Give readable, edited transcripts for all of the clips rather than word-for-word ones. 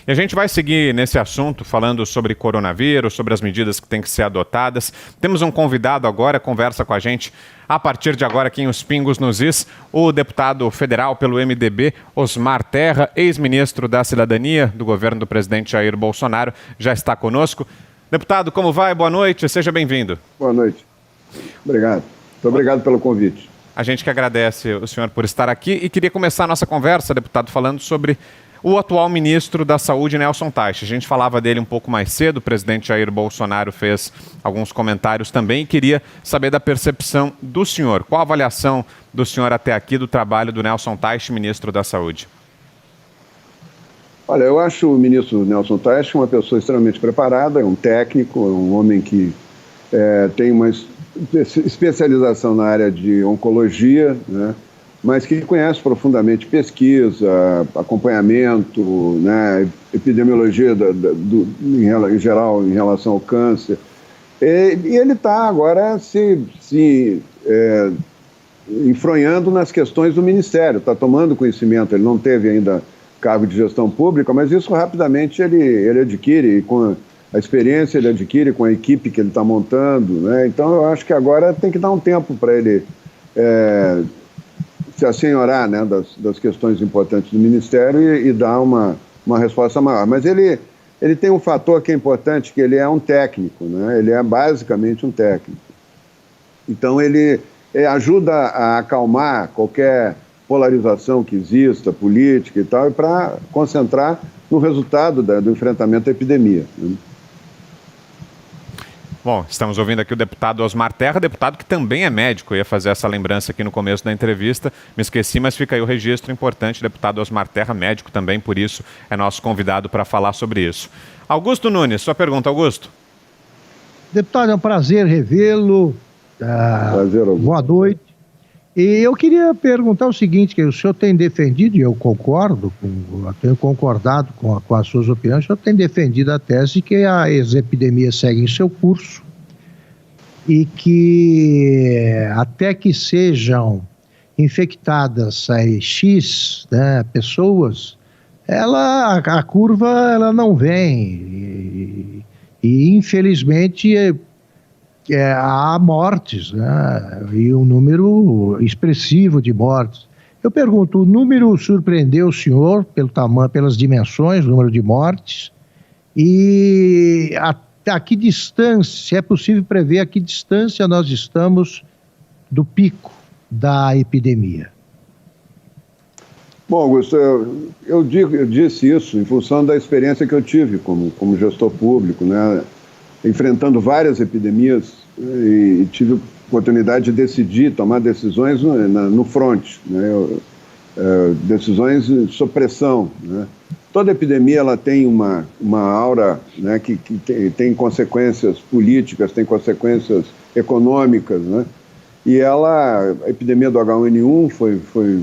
E a gente vai seguir nesse assunto, falando sobre coronavírus, sobre as medidas que têm que ser adotadas. Temos um convidado agora, conversa com a gente a partir de agora aqui em Os Pingos nos Is, o deputado federal pelo MDB, Osmar Terra, ex-ministro da Cidadania do governo do presidente Jair Bolsonaro, já está conosco. Deputado, como vai? Boa noite, seja bem-vindo. Boa noite. Obrigado. Muito obrigado pelo convite. A gente que agradece o senhor por estar aqui e queria começar a nossa conversa, deputado, falando sobre o atual ministro da Saúde, Nelson Teich. A gente falava dele um pouco mais cedo, o presidente Jair Bolsonaro fez alguns comentários também e queria saber da percepção do senhor. Qual a avaliação do senhor até aqui do trabalho do Nelson Teich, ministro da Saúde? Olha, eu acho o ministro Nelson Teich uma pessoa extremamente preparada, é um técnico, é um homem que tem uma especialização na área de oncologia, né? Mas que conhece profundamente pesquisa, acompanhamento, né, epidemiologia em geral em relação ao câncer. E ele está agora se enfronhando nas questões do Ministério, está tomando conhecimento, ele não teve ainda cargo de gestão pública, mas isso rapidamente ele adquire, e com a experiência ele adquire com a equipe que ele está montando, né? Então eu acho que agora tem que dar um tempo para ele se assenhorar, né, das questões importantes do Ministério e dar uma resposta maior. Mas ele tem um fator que é importante, que ele é um técnico, né? Ele é basicamente um técnico. Então ele ajuda a acalmar qualquer polarização que exista, política e tal, e para concentrar no resultado do enfrentamento à epidemia, né? Bom, estamos ouvindo aqui o deputado Osmar Terra, deputado que também é médico. Eu ia fazer essa lembrança aqui no começo da entrevista, me esqueci, mas fica aí o registro importante. Deputado Osmar Terra, médico também, por isso é nosso convidado para falar sobre isso. Augusto Nunes, sua pergunta, Augusto. Deputado, é um prazer revê-lo. Prazer, Augusto. Boa noite. E eu queria perguntar o seguinte, que o senhor tem defendido, e eu concordo, tenho concordado com as suas opiniões, o senhor tem defendido a tese de que as epidemias seguem seu curso e que até que sejam infectadas X, né, pessoas, a curva ela não vem e infelizmente há mortes, né? E um número expressivo de mortes. Eu pergunto, o número surpreendeu o senhor pelo tamanho, pelas dimensões, o número de mortes? E a que distância, se é possível prever a que distância nós estamos do pico da epidemia? Bom, Augusto, eu disse isso em função da experiência que eu tive como gestor público, né? Enfrentando várias epidemias e tive oportunidade de decidir, tomar decisões no front, né? Decisões sob pressão, né? Toda epidemia ela tem uma aura, né, que tem consequências políticas, tem consequências econômicas, né? E a epidemia do H1N1 foi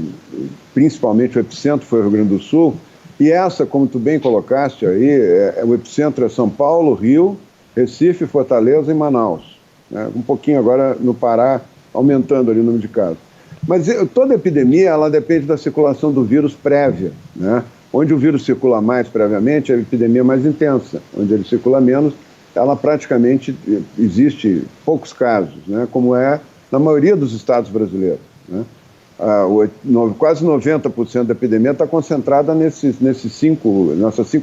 principalmente o epicentro foi o Rio Grande do Sul, e essa, como tu bem colocaste aí, o epicentro é São Paulo, Rio, Recife, Fortaleza e Manaus, né? Um pouquinho agora no Pará, aumentando ali o número de casos. Mas toda epidemia, ela depende da circulação do vírus prévia, né? Onde o vírus circula mais previamente, a epidemia é mais intensa. Onde ele circula menos, ela praticamente existe poucos casos, né? Como é na maioria dos estados brasileiros, né? Quase 90% da epidemia está concentrada nessas cinco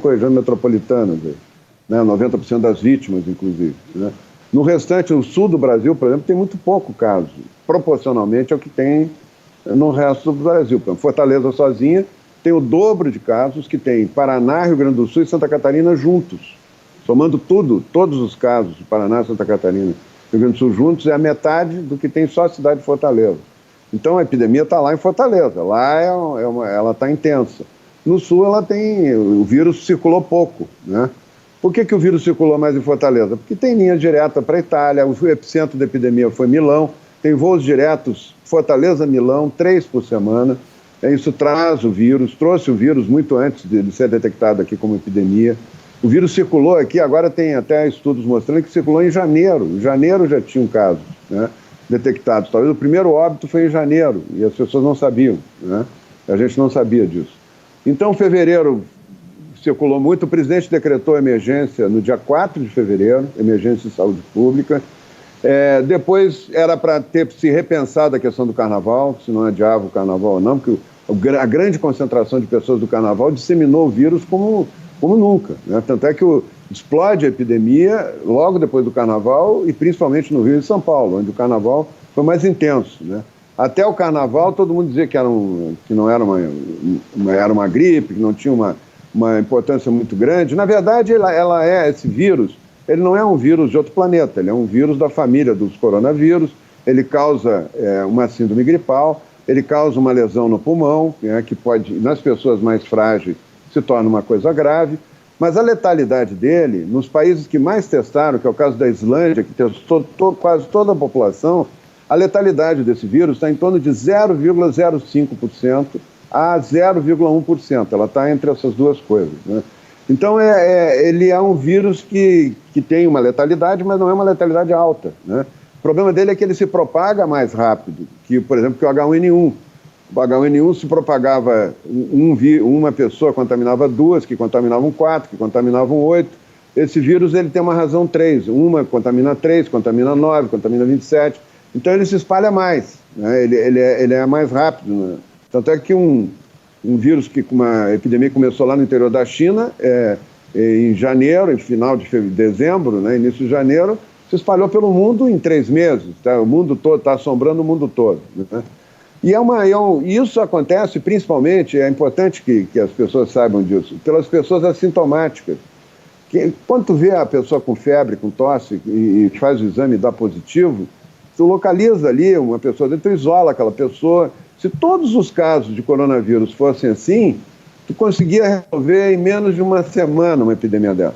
regiões metropolitanas, né? 90% das vítimas, inclusive, né? No restante, no sul do Brasil, por exemplo, tem muito pouco caso, proporcionalmente ao que tem no resto do Brasil. Por exemplo, Fortaleza sozinha tem o dobro de casos que tem Paraná, Rio Grande do Sul e Santa Catarina juntos. Somando todos os casos de Paraná, Santa Catarina e Rio Grande do Sul juntos, é a metade do que tem só a cidade de Fortaleza. Então a epidemia está lá em Fortaleza, lá ela está intensa. No sul o vírus circulou pouco, né? Por que o vírus circulou mais em Fortaleza? Porque tem linha direta para a Itália, o epicentro da epidemia foi Milão, tem voos diretos Fortaleza-Milão, 3 por semana. Isso trouxe o vírus muito antes de ser detectado aqui como epidemia. O vírus circulou aqui, agora tem até estudos mostrando que circulou em janeiro. Em janeiro já tinha um caso, né, detectados. Talvez o primeiro óbito foi em janeiro e as pessoas não sabiam, né? A gente não sabia disso. Então, fevereiro circulou muito. O presidente decretou emergência no dia 4 de fevereiro, emergência de saúde pública. Depois era para ter se repensado a questão do carnaval, se não adiava o carnaval ou não, porque a grande concentração de pessoas do carnaval disseminou o vírus como nunca, né? Tanto é que explode a epidemia logo depois do carnaval e principalmente no Rio e São Paulo, onde o carnaval foi mais intenso, né? Até o carnaval todo mundo dizia que não era era uma gripe, que não tinha uma importância muito grande. Na verdade, esse vírus, ele não é um vírus de outro planeta, ele é um vírus da família dos coronavírus, ele causa uma síndrome gripal, ele causa uma lesão no pulmão, né, que pode, nas pessoas mais frágeis, se torna uma coisa grave, mas a letalidade dele, nos países que mais testaram, que é o caso da Islândia, que testou quase toda a população, a letalidade desse vírus está em torno de 0,05% a 0,1%. Ela está entre essas duas coisas, né? Então, ele é um vírus que tem uma letalidade, mas não é uma letalidade alta, né? O problema dele é que ele se propaga mais rápido que, por exemplo, que o H1N1. O H1N1 se propagava, uma pessoa contaminava duas, que contaminavam 4, que contaminavam 8. Esse vírus ele tem uma razão 3. Uma contamina 3, contamina 9, contamina 27. Então ele se espalha mais, né? Ele é mais rápido, né? Tanto é que um vírus que uma epidemia começou lá no interior da China, em janeiro, em final de dezembro, né, início de janeiro, se espalhou pelo mundo em 3 meses. Tá? O mundo todo está assombrando o mundo todo, né? E isso acontece principalmente, é importante que as pessoas saibam disso, pelas pessoas assintomáticas. Quando tu vê a pessoa com febre, com tosse, e faz o exame e dá positivo, tu localiza ali uma pessoa, tu isola aquela pessoa. Se todos os casos de coronavírus fossem assim, tu conseguia resolver em menos de uma semana uma epidemia dessa.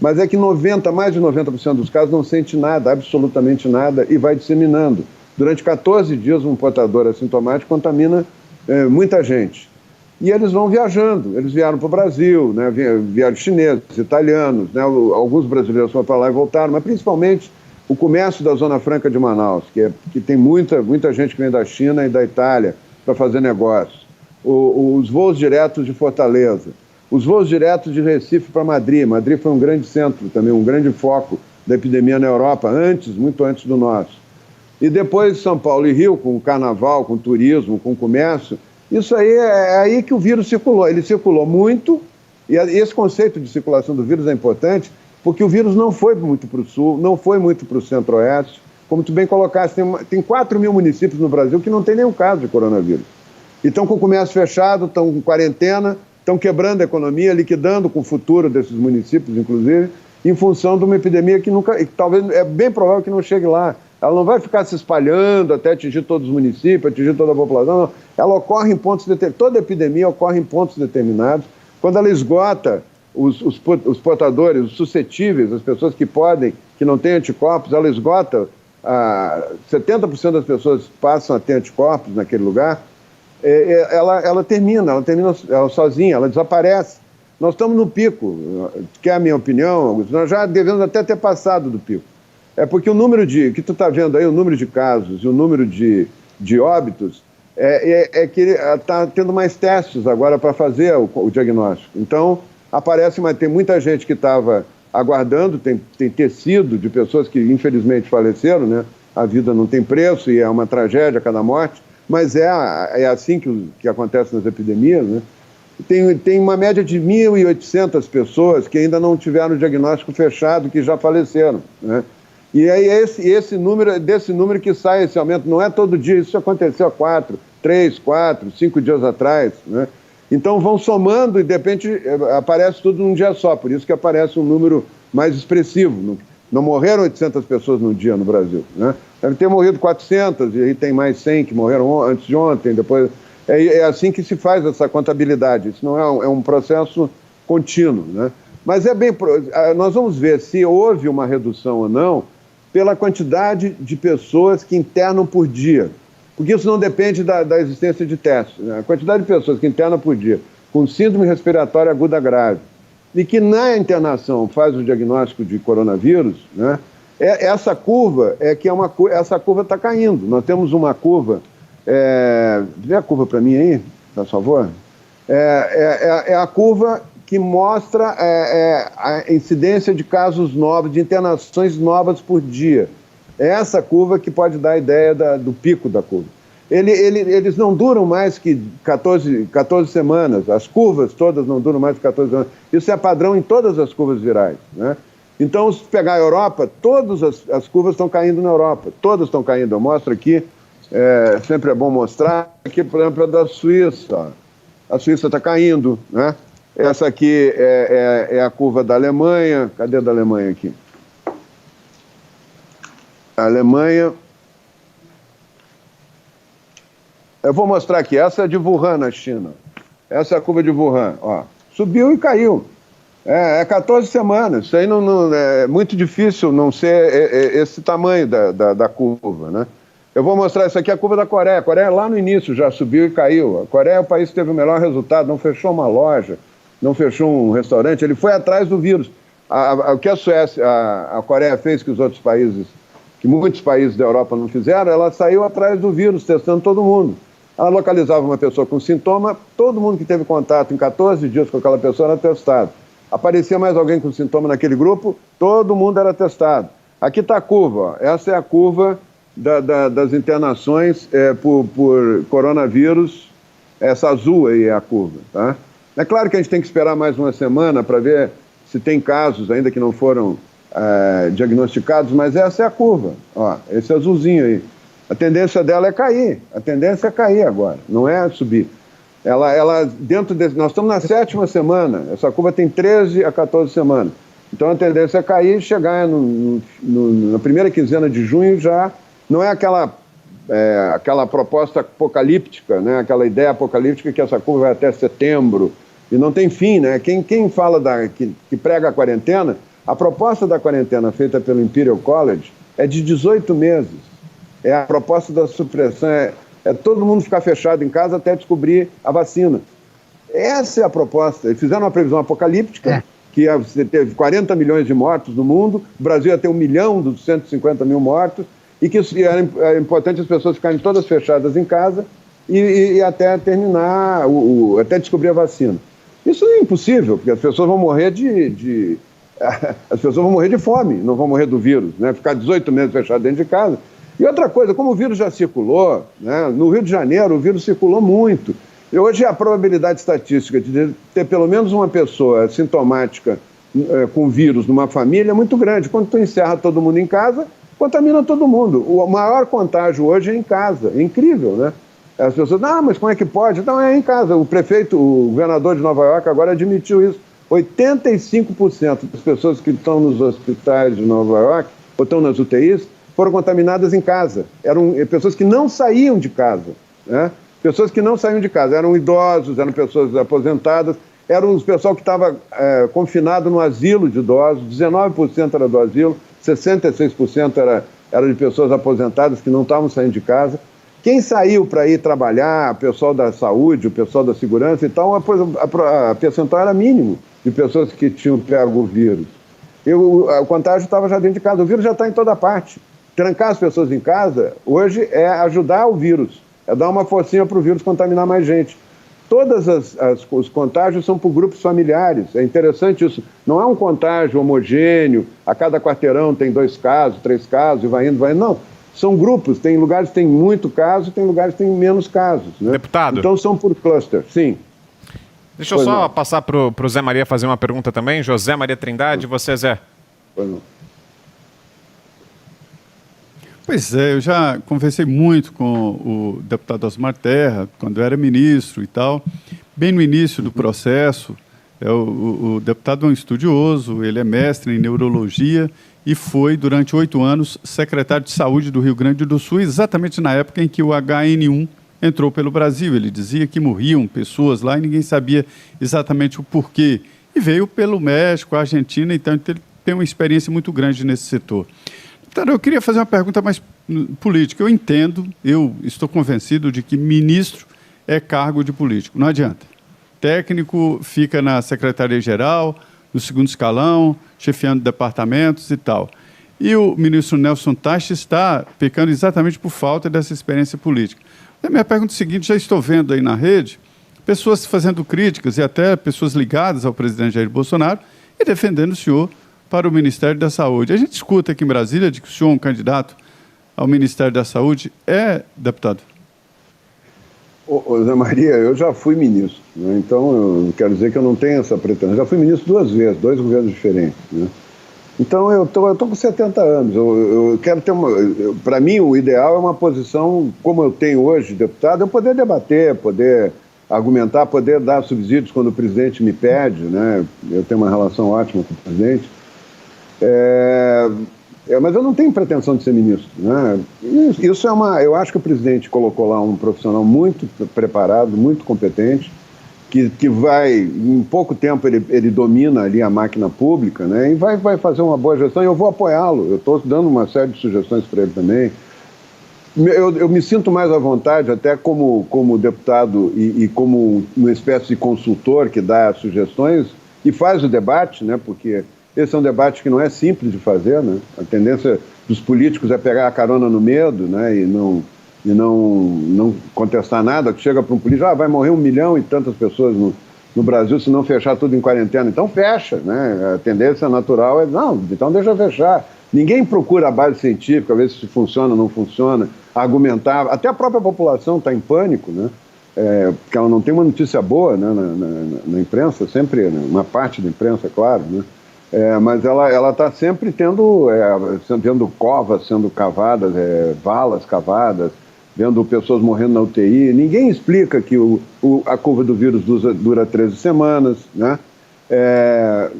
Mas é que mais de 90% dos casos não sente nada, absolutamente nada, e vai disseminando. Durante 14 dias, um portador assintomático contamina muita gente. E eles vão viajando. Eles vieram para o Brasil, né? Vieram chineses, italianos, né? Alguns brasileiros foram para lá e voltaram, mas principalmente o comércio da Zona Franca de Manaus, que tem muita gente que vem da China e da Itália para fazer negócio. Os voos diretos de Fortaleza. Os voos diretos de Recife para Madrid. Madrid foi um grande centro também, um grande foco da epidemia na Europa, muito antes do nosso. E depois São Paulo e Rio, com o carnaval, com o turismo, com o comércio, isso aí é aí que o vírus circulou. Ele circulou muito, e esse conceito de circulação do vírus é importante, porque o vírus não foi muito para o sul, não foi muito para o centro-oeste. Como tu bem colocaste, tem 4 mil municípios no Brasil que não tem nenhum caso de coronavírus. E estão com o comércio fechado, estão com quarentena, estão quebrando a economia, liquidando com o futuro desses municípios, inclusive, em função de uma epidemia que talvez é bem provável que não chegue lá. Ela não vai ficar se espalhando até atingir todos os municípios, atingir toda a população, não. Ela ocorre em pontos determinados. Toda epidemia ocorre em pontos determinados. Quando ela esgota os portadores, os suscetíveis, as pessoas que não têm anticorpos, ela esgota, 70% das pessoas passam a ter anticorpos naquele lugar, ela termina ela sozinha, ela desaparece. Nós estamos no pico. Quer a minha opinião, Augusto? Nós já devemos até ter passado do pico. É porque o número que tu está vendo aí, o número de casos e o número de óbitos, que está tendo mais testes agora para fazer o diagnóstico. Então, tem muita gente que estava aguardando, tem tecido de pessoas que infelizmente faleceram, né? A vida não tem preço e é uma tragédia cada morte, mas é assim que acontece nas epidemias, né? Tem uma média de 1.800 pessoas que ainda não tiveram o diagnóstico fechado, que já faleceram, né? E aí desse número que sai esse aumento, não é todo dia, isso aconteceu há 3, 4, 5 dias atrás, né? Então vão somando e de repente aparece tudo num dia só, por isso que aparece um número mais expressivo. Não morreram 800 pessoas num dia no Brasil, né? Deve ter morrido 400 e aí tem mais 100 que morreram antes de ontem, depois... É assim que se faz essa contabilidade, isso não é um processo contínuo, né? Mas nós vamos ver se houve uma redução ou não pela quantidade de pessoas que internam por dia, porque isso não depende da existência de testes, né? A quantidade de pessoas que internam por dia com síndrome respiratória aguda grave e que na internação faz o diagnóstico de coronavírus, né? Essa curva essa curva está caindo. Nós temos uma curva, vê a curva para mim aí, por favor. É a curva que mostra a incidência de casos novos, de internações novas por dia. É essa curva que pode dar a ideia do pico da curva. Eles não duram mais que 14 semanas, as curvas todas não duram mais que 14 semanas. Isso é padrão em todas as curvas virais, né? Então, se pegar a Europa, todas as curvas estão caindo na Europa, todas estão caindo. Eu mostro aqui, sempre é bom mostrar, aqui, por exemplo, a da Suíça. A Suíça está caindo, né? Essa aqui é a curva da Alemanha. Cadê a da Alemanha aqui? A Alemanha... Eu vou mostrar aqui, essa é de Wuhan, na China. Essa é a curva de Wuhan, ó. Subiu e caiu. 14 semanas. Isso aí não é muito difícil não ser esse tamanho da curva, né? Eu vou mostrar isso aqui, a curva da Coreia. A Coreia lá no início já subiu e caiu. A Coreia é o país que teve o melhor resultado, não fechou uma loja, não fechou um restaurante, ele foi atrás do vírus. O que a Suécia, a Coreia fez que os outros países, que muitos países da Europa não fizeram, ela saiu atrás do vírus, testando todo mundo. Ela localizava uma pessoa com sintoma, todo mundo que teve contato em 14 dias com aquela pessoa era testado. Aparecia mais alguém com sintoma naquele grupo, todo mundo era testado. Aqui está a curva, ó. Essa é a curva das internações por coronavírus, essa azul aí é a curva, tá? É claro que a gente tem que esperar mais uma semana para ver se tem casos ainda que não foram diagnosticados, mas essa é a curva, ó, esse azulzinho aí. A tendência dela é cair, agora, não é subir. Nós estamos na 7ª semana, essa curva tem 13 a 14 semanas. Então a tendência é cair e chegar na primeira quinzena de junho já. Não é aquela proposta apocalíptica, né? Aquela ideia apocalíptica que essa curva vai até setembro e não tem fim, né? Quem fala que prega a quarentena, a proposta da quarentena feita pelo Imperial College é de 18 meses. É a proposta da supressão, é todo mundo ficar fechado em casa até descobrir a vacina. Essa é a proposta. Eles fizeram uma previsão apocalíptica, que você teve 40 milhões de mortos no mundo, o Brasil ia ter 1 milhão dos 150 mil mortos, e que era importante as pessoas ficarem todas fechadas em casa e até terminar, até descobrir a vacina. Isso é impossível, porque as pessoas vão morrer as pessoas vão morrer de fome, não vão morrer do vírus, né? Ficar 18 meses fechado dentro de casa. E outra coisa, como o vírus já circulou, né? No Rio de Janeiro o vírus circulou muito. E hoje a probabilidade estatística de ter pelo menos uma pessoa sintomática com vírus numa família é muito grande. Quando tu encerra todo mundo em casa, contamina todo mundo. O maior contágio hoje é em casa. É incrível, né? As pessoas, mas como é que pode? Não, é em casa. O governador de Nova York agora admitiu isso. 85% das pessoas que estão nos hospitais de Nova York, ou estão nas UTIs, foram contaminadas em casa. Eram pessoas que não saíam de casa, né? Pessoas que não saíam de casa. Eram idosos, eram pessoas aposentadas, eram o pessoal que estava confinado no asilo de idosos, 19% era do asilo, 66% era de pessoas aposentadas que não estavam saindo de casa. Quem saiu para ir trabalhar, o pessoal da saúde, o pessoal da segurança e tal, a percentual era mínimo de pessoas que tinham pego o vírus. O contágio estava já dentro de casa, o vírus já está em toda parte. Trancar as pessoas em casa, hoje, é ajudar o vírus, é dar uma forcinha para o vírus contaminar mais gente. Todos os contágios são por grupos familiares, é interessante isso. Não é um contágio homogêneo, a cada quarteirão tem 2 casos, 3 casos, e vai indo, não. São grupos, tem lugares que tem muito caso, tem lugares que tem menos casos, né? Deputado. Então são por cluster, sim. Deixa eu só passar para o Zé Maria fazer uma pergunta também. José Maria Trindade, você, Zé. Pois não. Pois é, eu já conversei muito com o deputado Osmar Terra, quando eu era ministro e tal, bem no início do processo. O deputado é um estudioso, ele é mestre em neurologia e foi, durante 8 anos, secretário de Saúde do Rio Grande do Sul, exatamente na época em que o HN1 entrou pelo Brasil. Ele dizia que morriam pessoas lá e ninguém sabia exatamente o porquê. E veio pelo México, a Argentina, então ele tem uma experiência muito grande nesse setor. Então, eu queria fazer uma pergunta mais política. Eu entendo, eu estou convencido de que ministro é cargo de político. Não adianta. Técnico fica na secretaria-geral, no segundo escalão, chefiando departamentos e tal. E o ministro Nelson Teich está pecando exatamente por falta dessa experiência política. A minha pergunta é a seguinte, já estou vendo aí na rede, pessoas fazendo críticas e até pessoas ligadas ao presidente Jair Bolsonaro e defendendo o senhor para o Ministério da Saúde. A gente escuta aqui em Brasília de que o senhor é um candidato ao Ministério da Saúde. É, deputado? Zé Maria, eu já fui ministro, né? Então eu quero dizer que eu não tenho essa pretensão. Já fui ministro 2 vezes, 2 governos diferentes, né? Então eu tô com 70 anos, eu quero ter para mim o ideal é uma posição como eu tenho hoje, deputado, eu poder debater, poder argumentar, poder dar subsídios quando o presidente me pede, né? Eu tenho uma relação ótima com o presidente, mas eu não tenho pretensão de ser ministro, né? Isso eu acho que o presidente colocou lá um profissional muito preparado, muito competente, que vai, em pouco tempo ele domina ali a máquina pública, né? E vai fazer uma boa gestão e eu vou apoiá-lo. Eu estou dando uma série de sugestões para ele também. Eu me sinto mais à vontade, até como deputado e como uma espécie de consultor que dá sugestões e faz o debate, né? Porque esse é um debate que não é simples de fazer, né? A tendência dos políticos é pegar a carona no medo, né? E não contestar nada, que chega para um político, vai morrer 1 milhão e tantas pessoas no Brasil se não fechar tudo em quarentena. Então fecha, né? A tendência natural é, não, então deixa fechar. Ninguém procura a base científica, ver se funciona ou não funciona, argumentar. Até a própria população está em pânico, né? Porque ela não tem uma notícia boa, né? Na imprensa, sempre, né? Uma parte da imprensa, claro, né? Mas ela está sempre vendo covas sendo cavadas, valas cavadas, vendo pessoas morrendo na UTI. Ninguém explica que a curva do vírus dura 13 semanas, né?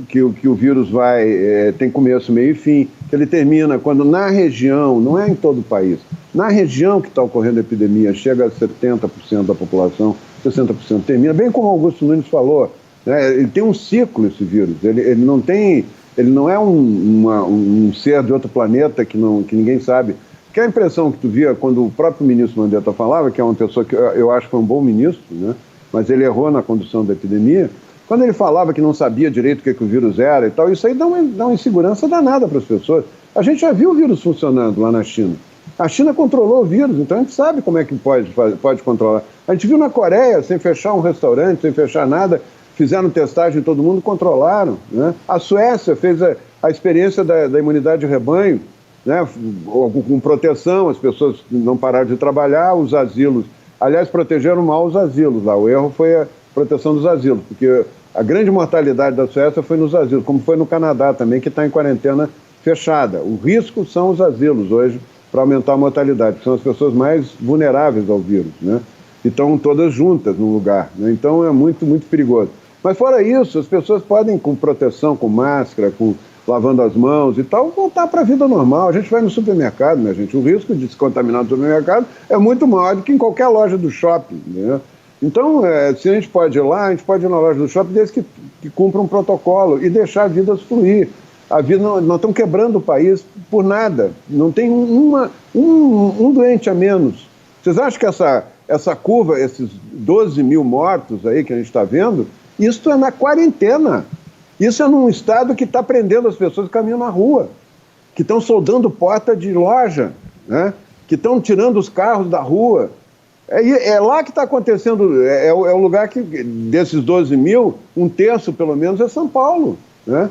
Que o vírus tem começo, meio e fim, que ele termina quando na região, não é em todo o país, na região que está ocorrendo a epidemia, chega a 70% da população, 60% termina, bem como o Augusto Nunes falou, né? Ele tem um ciclo, esse vírus, ele não é um ser de outro planeta que ninguém sabe. Que a impressão que tu via quando o próprio ministro Mandetta falava, que é uma pessoa que eu acho que foi um bom ministro, né? Mas ele errou na condução da epidemia, quando ele falava que não sabia direito o que o vírus era e tal, isso aí dá uma insegurança danada para as pessoas. A gente já viu o vírus funcionando lá na China. A China controlou o vírus, então a gente sabe como é que pode controlar. A gente viu na Coreia, sem fechar um restaurante, sem fechar nada, fizeram testagem em todo mundo, controlaram, né? A Suécia fez a experiência da imunidade de rebanho, né? Com proteção, as pessoas não pararam de trabalhar, os asilos, aliás, protegeram mal os asilos lá, o erro foi a proteção dos asilos, porque a grande mortalidade da Suécia foi nos asilos, como foi no Canadá também, que está em quarentena fechada. O risco são os asilos hoje para aumentar a mortalidade, que são as pessoas mais vulneráveis ao vírus, né? E estão todas juntas no lugar, né? Então é muito, muito perigoso. Mas fora isso, as pessoas podem, com proteção, com máscara, lavando as mãos e tal, voltar para a vida normal. A gente vai no supermercado, minha gente, o risco de se contaminar no supermercado é muito maior do que em qualquer loja do shopping, né? Então, se a gente pode ir lá, a gente pode ir na loja do shopping desde que cumpra um protocolo e deixar a vida fluir. A vida, nós estamos quebrando o país por nada. Não tem um doente a menos. Vocês acham que essa curva, esses 12 mil mortos aí que a gente está vendo, isso é na quarentena. Isso é num estado que está prendendo as pessoas que caminham na rua, que estão soldando porta de loja, né? Que estão tirando os carros da rua. É lá que está acontecendo, é o lugar que, desses 12 mil, 1/3 pelo menos é São Paulo, né?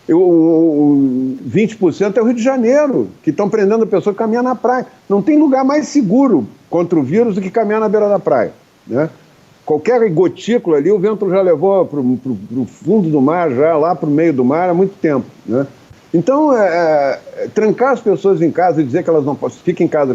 20% é o Rio de Janeiro, que estão prendendo a pessoa que caminha na praia. Não tem lugar mais seguro contra o vírus do que caminhar na beira da praia, né? Qualquer gotícula ali, o vento já levou para o fundo do mar, já lá para o meio do mar há muito tempo, né? Então, trancar as pessoas em casa e dizer que elas não podem, fiquem em casa,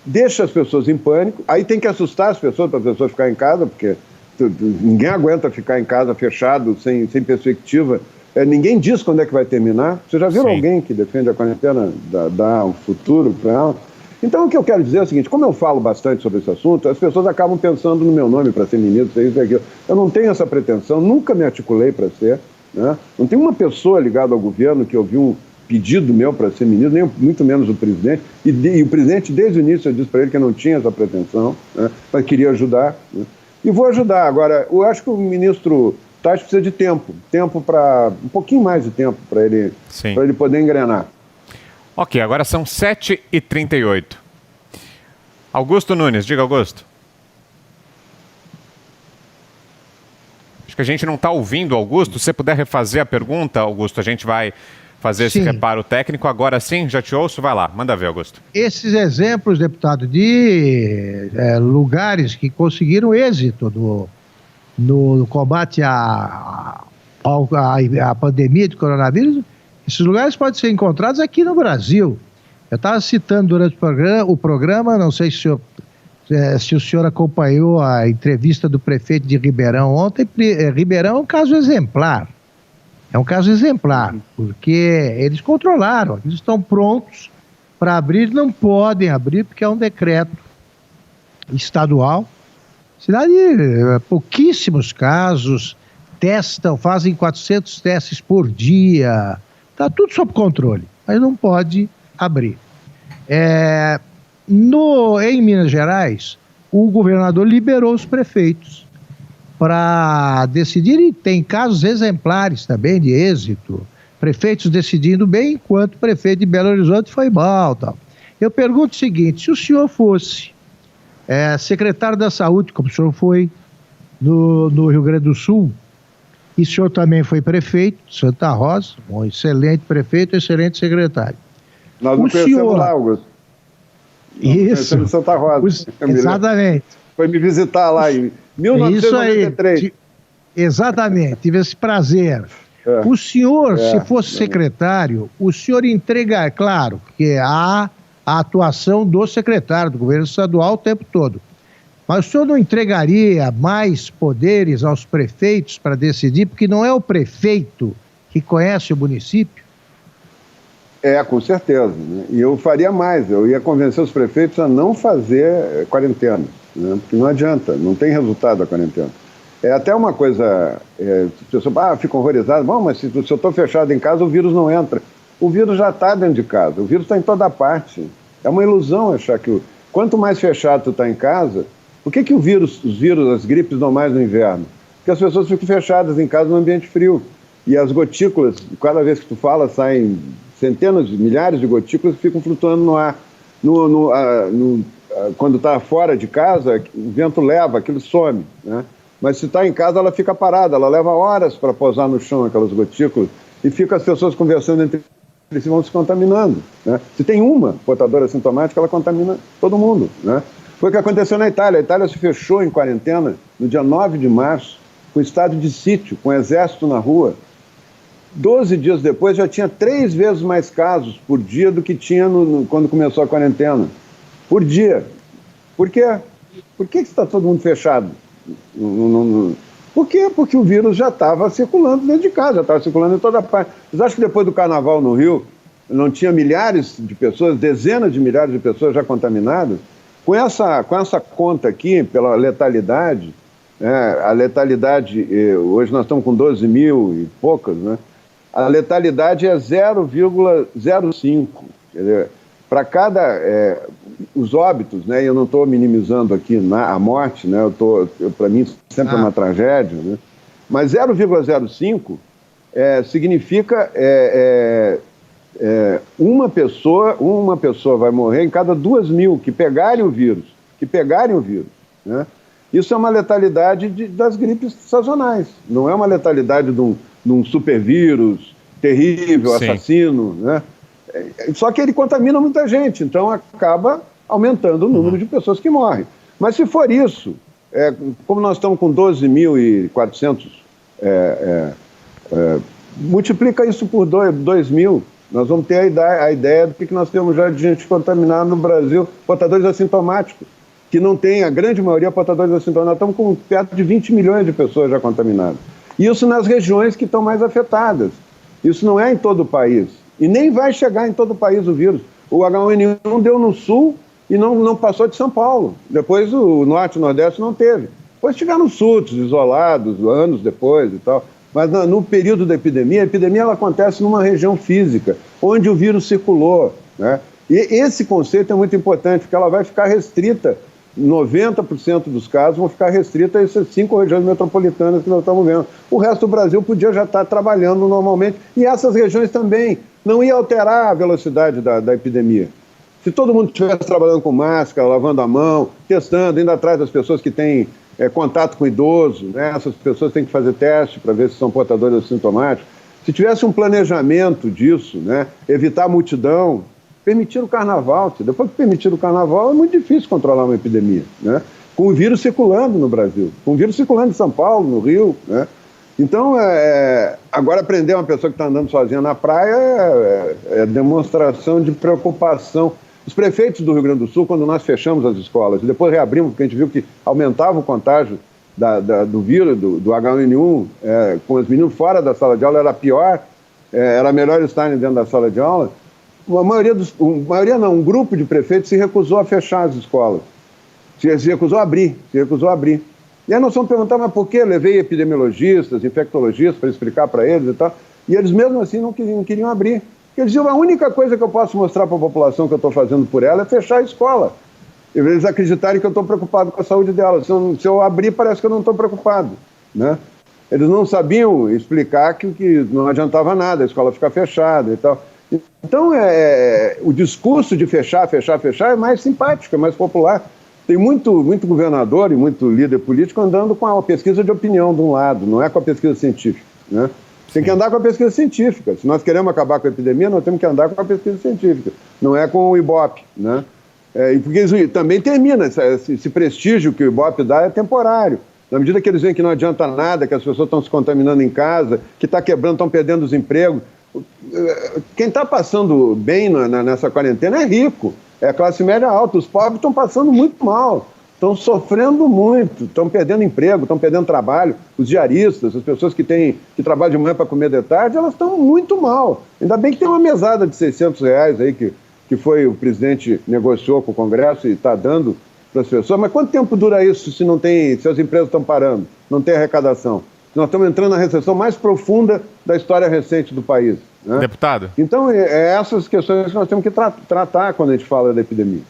deixa as pessoas em pânico. Aí tem que assustar as pessoas para as pessoas ficarem em casa, porque ninguém aguenta ficar em casa fechado, sem perspectiva. Ninguém diz quando é que vai terminar. Vocês já viram alguém que defende a quarentena, dá um futuro para ela? Então, o que eu quero dizer é o seguinte, como eu falo bastante sobre esse assunto, as pessoas acabam pensando no meu nome para ser ministro, isso e aquilo. Eu não tenho essa pretensão, nunca me articulei para ser, né? Não tem uma pessoa ligada ao governo que ouviu um pedido meu para ser ministro, nem muito menos o presidente, e o presidente, desde o início, eu disse para ele que eu não tinha essa pretensão, né? Mas queria ajudar, né? E vou ajudar. Agora, eu acho que o ministro Tati precisa de tempo um pouquinho mais de tempo para ele poder engrenar. Ok, agora são 7h38. Augusto Nunes, diga, Augusto. Acho que a gente não está ouvindo, Augusto. Se você puder refazer a pergunta, Augusto, a gente vai fazer esse reparo técnico. Agora sim, já te ouço. Vai lá, manda ver, Augusto. Esses exemplos, deputado, de lugares que conseguiram êxito no combate à pandemia de coronavírus, esses lugares podem ser encontrados aqui no Brasil. Eu estava citando durante o programa, não sei se o senhor acompanhou a entrevista do prefeito de Ribeirão ontem. Ribeirão é um caso exemplar. É um caso exemplar, porque eles controlaram, eles estão prontos para abrir, não podem abrir porque é um decreto estadual. Cidade, pouquíssimos casos, fazem 400 testes por dia, está tudo sob controle, mas não pode abrir. Em Minas Gerais, o governador liberou os prefeitos para decidir, e tem casos exemplares também de êxito, prefeitos decidindo bem, enquanto o prefeito de Belo Horizonte foi mal. Tal. Eu pergunto o seguinte: se o senhor fosse secretário da Saúde, como o senhor foi no Rio Grande do Sul, e o senhor também foi prefeito de Santa Rosa, um excelente prefeito, excelente secretário. Nós não conhecemos lá, Augusto. Isso. Em Santa Rosa. Exatamente. Foi me visitar lá em 1993. Isso aí. Exatamente, tive esse prazer. O senhor, se fosse secretário, o senhor entregar, claro, que há a atuação do secretário, do governo estadual o tempo todo. Mas o senhor não entregaria mais poderes aos prefeitos para decidir, porque não é o prefeito que conhece o município? Com certeza. Né? E eu faria mais, eu ia convencer os prefeitos a não fazer quarentena, né? Porque não adianta, não tem resultado a quarentena. É até uma coisa, as pessoas ficam horrorizadas, bom, mas se eu estou fechado em casa, o vírus não entra. O vírus já está dentro de casa, o vírus está em toda parte. É uma ilusão achar que quanto mais fechado tu está em casa, por que os vírus, as gripes dão mais no inverno? Porque as pessoas ficam fechadas em casa no ambiente frio. E as gotículas, cada vez que tu fala, saem centenas, milhares de gotículas que ficam flutuando no ar. Quando está fora de casa, o vento leva, aquilo some, né? Mas se está em casa, ela fica parada, ela leva horas para pousar no chão, aquelas gotículas, e fica as pessoas conversando entre si, vão se contaminando, né? Se tem uma portadora assintomática, ela contamina todo mundo, né? Foi o que aconteceu na Itália. A Itália se fechou em quarentena no dia 9 de março, com estado de sítio, com exército na rua. 12 dias depois já tinha 3 vezes mais casos por dia do que tinha quando começou a quarentena. Por dia. Por quê? Por que está todo mundo fechado? Por quê? Porque o vírus já estava circulando dentro de casa, já estava circulando em toda parte. Vocês acham que depois do carnaval no Rio não tinha milhares de pessoas, dezenas de milhares de pessoas já contaminadas? Com essa conta aqui, pela letalidade, a letalidade, hoje nós estamos com 12 mil e poucas, né? A letalidade é 0,05. Para cada... os óbitos, né? Eu não estou minimizando aqui a morte, né? Para mim sempre é uma tragédia, né? Mas 0,05 significa uma pessoa vai morrer em cada 2 mil que pegarem o vírus, né? Isso é uma letalidade das gripes sazonais, não é uma letalidade de um supervírus terrível, Sim. Assassino, né? Só que ele contamina muita gente, então acaba aumentando o número de pessoas que morrem. Mas se for isso, como nós estamos com 12.400, multiplica isso por 2 mil, nós vamos ter a ideia do que nós temos já de gente contaminada no Brasil, portadores assintomáticos, que não tem, a grande maioria, portadores assintomáticos. Nós estamos com perto de 20 milhões de pessoas já contaminadas. Isso nas regiões que estão mais afetadas. Isso não é em todo o país. E nem vai chegar em todo o país o vírus. O H1N1 deu no sul e não passou de São Paulo. Depois o norte e o nordeste não teve. Depois tiveram surtos isolados, anos depois e tal. Mas no período da epidemia, a epidemia ela acontece numa região física, onde o vírus circulou, né? E esse conceito é muito importante, porque ela vai ficar restrita, 90% dos casos vão ficar restritos a essas 5 regiões metropolitanas que nós estamos vendo. O resto do Brasil podia já estar trabalhando normalmente, e essas regiões também. Não ia alterar a velocidade da epidemia. Se todo mundo estivesse trabalhando com máscara, lavando a mão, testando, indo atrás das pessoas que têm contato com idoso, né? Essas pessoas têm que fazer teste para ver se são portadores assintomáticos. Se tivesse um planejamento disso, né? Evitar a multidão, permitir o carnaval. Depois que permitir o carnaval, é muito difícil controlar uma epidemia, né? Com o vírus circulando no Brasil, com o vírus circulando em São Paulo, no Rio, né? Então, agora prender uma pessoa que está andando sozinha na praia é demonstração de preocupação. Os prefeitos do Rio Grande do Sul, quando nós fechamos as escolas e depois reabrimos, porque a gente viu que aumentava o contágio do vírus, do H1N1, com os meninos fora da sala de aula, era pior, era melhor estarem dentro da sala de aula. Um grupo de prefeitos se recusou a fechar as escolas, se recusou a abrir. E aí nós vamos perguntar, mas por quê? Eu levei epidemiologistas, infectologistas para explicar para eles e tal, e eles mesmo assim não queriam abrir. Porque eles diziam, a única coisa que eu posso mostrar para a população que eu estou fazendo por ela é fechar a escola. E eles acreditarem que eu estou preocupado com a saúde dela. Se eu abrir, parece que eu não estou preocupado, né? Eles não sabiam explicar que não adiantava nada a escola ficar fechada e tal. Então, o discurso de fechar é mais simpático, é mais popular. Tem muito governador e muito líder político andando com a pesquisa de opinião de um lado, não é com a pesquisa científica, né? Tem que andar com a pesquisa científica. Se nós queremos acabar com a epidemia, nós temos que andar com a pesquisa científica, não é com o Ibope, né? Porque isso também termina, esse prestígio que o Ibope dá é temporário. Na medida que eles veem que não adianta nada, que as pessoas estão se contaminando em casa, que está quebrando, estão perdendo os empregos. Quem está passando bem nessa quarentena é rico, é a classe média alta. Os pobres estão passando muito mal, estão sofrendo muito, estão perdendo emprego, estão perdendo trabalho. Os diaristas, as pessoas que trabalham de manhã para comer de tarde, elas estão muito mal. Ainda bem que tem uma mesada de R$600 aí que foi o presidente negociou com o Congresso e está dando para as pessoas. Mas quanto tempo dura isso se as empresas estão parando, não tem arrecadação? Nós estamos entrando na recessão mais profunda da história recente do país, né? Deputado. Então, essas questões que nós temos que tratar quando a gente fala da epidemia.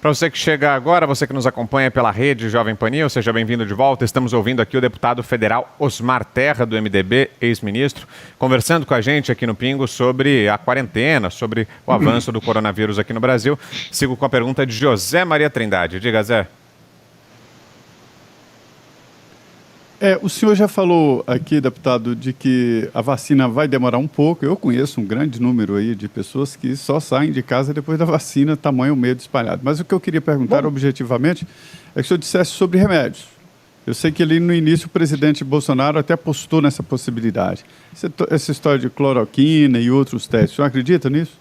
Para você que chega agora, você que nos acompanha pela rede Jovem Pan News, seja bem-vindo de volta. Estamos ouvindo aqui o deputado federal Osmar Terra, do MDB, ex-ministro, conversando com a gente aqui no Pingo sobre a quarentena, sobre o avanço do coronavírus aqui no Brasil. Sigo com a pergunta de José Maria Trindade. Diga, Zé. O senhor já falou aqui, deputado, de que a vacina vai demorar um pouco. Eu conheço um grande número aí de pessoas que só saem de casa depois da vacina, tamanho medo espalhado. Mas o que eu queria perguntar objetivamente é que o senhor dissesse sobre remédios. Eu sei que ali no início o presidente Bolsonaro até apostou nessa possibilidade. Essa história de cloroquina e outros testes, o senhor acredita nisso?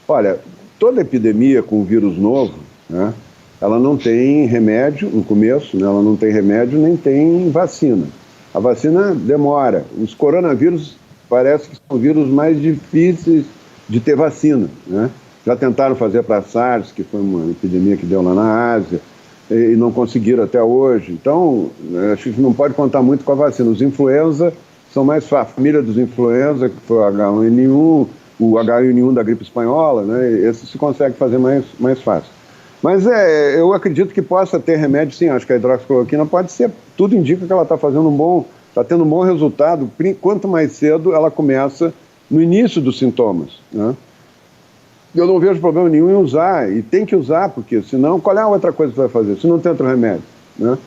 Olha, toda epidemia com vírus novo, né? Ela não tem remédio no começo, né? Ela não tem remédio nem tem vacina. A vacina demora. Os coronavírus parece que são vírus mais difíceis de ter vacina, né? Já tentaram fazer para a SARS, que foi uma epidemia que deu lá na Ásia, e não conseguiram até hoje. Então, acho que não pode contar muito com a vacina. Os influenza são mais fáceis. A família dos influenza, que foi o H1N1, o H1N1 da gripe espanhola, né? Esse se consegue fazer mais fácil. Mas eu acredito que possa ter remédio, sim. Acho que a hidroxicloroquina pode ser. Tudo indica que ela está tendo um bom resultado. Quanto mais cedo ela começa no início dos sintomas, né? Eu não vejo problema nenhum em usar, e tem que usar, porque senão, qual é a outra coisa que vai fazer? Se não tem outro remédio, né?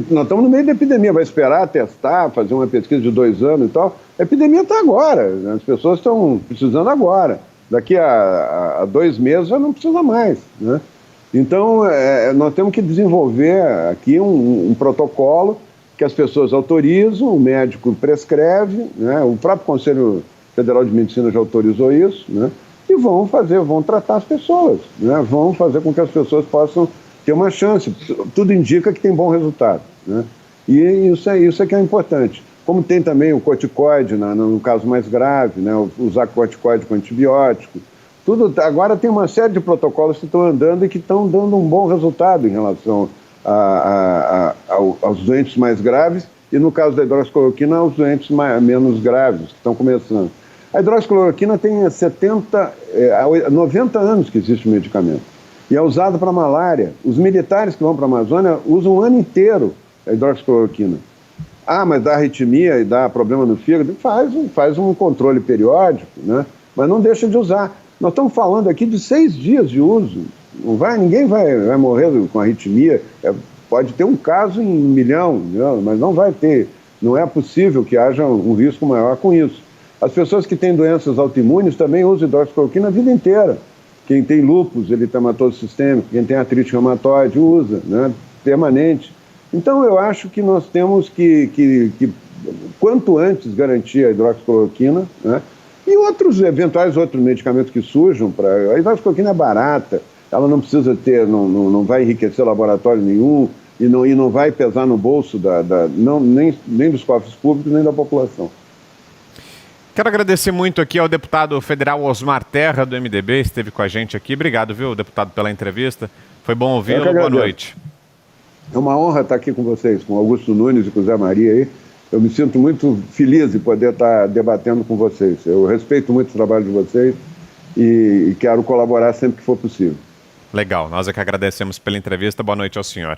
Nós estamos no meio da epidemia, vai esperar, testar, fazer uma pesquisa de 2 anos e tal. A epidemia está agora, né? As pessoas estão precisando agora. Daqui a 2 meses já não precisa mais, né? Então, nós temos que desenvolver aqui um protocolo que as pessoas autorizam, o médico prescreve, né? O próprio Conselho Federal de Medicina já autorizou isso, né? E vão tratar as pessoas, né? Vão fazer com que as pessoas possam ter uma chance. Tudo indica que tem bom resultado, né? E isso é que é importante. Como tem também o corticoide, no caso mais grave, né? Usar corticoide com antibiótico. Agora tem uma série de protocolos que estão andando e que estão dando um bom resultado em relação aos doentes mais graves e, no caso da hidroxicloroquina, aos doentes menos graves, que estão começando. A hidroxicloroquina tem 90 anos que existe o medicamento e é usado para malária. Os militares que vão para a Amazônia usam o ano inteiro a hidroxicloroquina. Mas dá arritmia e dá problema no fígado? Faz um controle periódico, né? Mas não deixa de usar. Nós estamos falando aqui de 6 dias de uso. Ninguém vai morrer com arritmia. Pode ter um caso em 1 milhão, né? Mas não vai ter. Não é possível que haja um risco maior com isso. As pessoas que têm doenças autoimunes também usam hidroxicloroquina a vida inteira. Quem tem lúpus, eritematoso sistêmico, quem tem artrite reumatoide, usa, né? Permanente. Então, eu acho que nós temos que quanto antes, garantir a hidroxicloroquina, né? E eventuais outros medicamentos que surjam. A hidroxicloroquina é barata, ela não precisa ter, não vai enriquecer laboratório nenhum e não vai pesar no bolso nem dos cofres públicos, nem da população. Quero agradecer muito aqui ao deputado federal Osmar Terra, do MDB, esteve com a gente aqui. Obrigado, viu, deputado, pela entrevista. Foi bom ouvi-lo. Boa noite. É uma honra estar aqui com vocês, com Augusto Nunes e com o Zé Maria aí. Eu me sinto muito feliz de poder estar debatendo com vocês. Eu respeito muito o trabalho de vocês e quero colaborar sempre que for possível. Legal, nós é que agradecemos pela entrevista. Boa noite ao senhor.